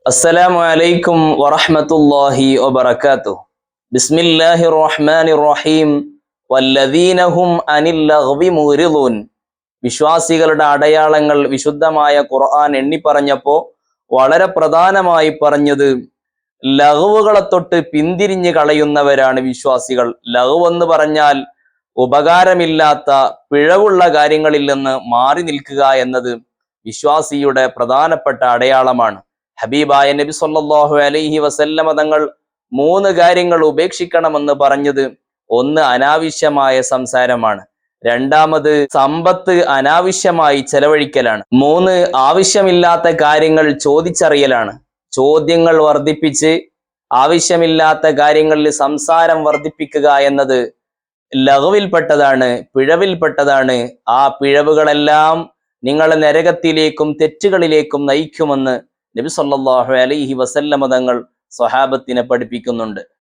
അസ്സലാമു അലൈക്കും വറഹ്മത്തുള്ളാഹി വബറകാതുഹു. ബിസ്മില്ലാഹിർ റഹ്മാനിർ റഹീം. വല്ലദീന ഹും അനിൽ ലഗ്വി മുറിദൂൻ. വിശ്വാസികളുടെ അടയാളങ്ങൾ വിശുദ്ധമായ ഖുർആൻ എണ്ണി പറഞ്ഞപ്പോൾ വളരെ പ്രധാനമായി പറഞ്ഞത് ലഗ്വുകളെ തൊട്ട് പിന്തിരിഞ്ഞു കളയുന്നവരാണ് വിശ്വാസികൾ. ലഗ്വ് എന്ന് പറഞ്ഞാൽ ഉപകാരമില്ലാത്ത പിഴവുള്ള കാര്യങ്ങളിൽ നിന്ന് മാറി നിൽക്കുക എന്നത് വിശ്വാസിയുടെ പ്രധാനപ്പെട്ട അടയാളമാണ്. ഹബീബായ നബി സല്ലല്ലാഹു അലൈഹി വസല്ലമ തങ്ങൾ 3 കാര്യങ്ങൾ ഉപേക്ഷിക്കണമെന്ന് പറഞ്ഞത്, ഒന്ന് അനാവശ്യമായ സംസാരമാണ്, രണ്ടാമത് സമ്പത്ത് അനാവശ്യമായി ചെലവഴിക്കലാണ്, 3 ആവശ്യമില്ലാത്ത കാര്യങ്ങൾ ചോദിച്ചറിയലാണ്. ചോദ്യങ്ങൾ വർദ്ധിപ്പിച്ച് ആവശ്യമില്ലാത്ത കാര്യങ്ങളിൽ സംസാരം വർദ്ധിപ്പിക്കുക എന്നത് ലഗ്വിൽപ്പെട്ടതാണ്, പിഴവിൽപ്പെട്ടതാണ്. ആ പിഴവുകളെല്ലാം നിങ്ങളെ നരകത്തിലേക്കും തെറ്റുകളിലേക്കും നയിക്കുമെന്ന് നബി സല്ലല്ലാഹു അലൈഹി വസല്ലമ തങ്ങൾ സ്വഹാബത്തിനെ പഠിപ്പിക്കുന്നുണ്ട്.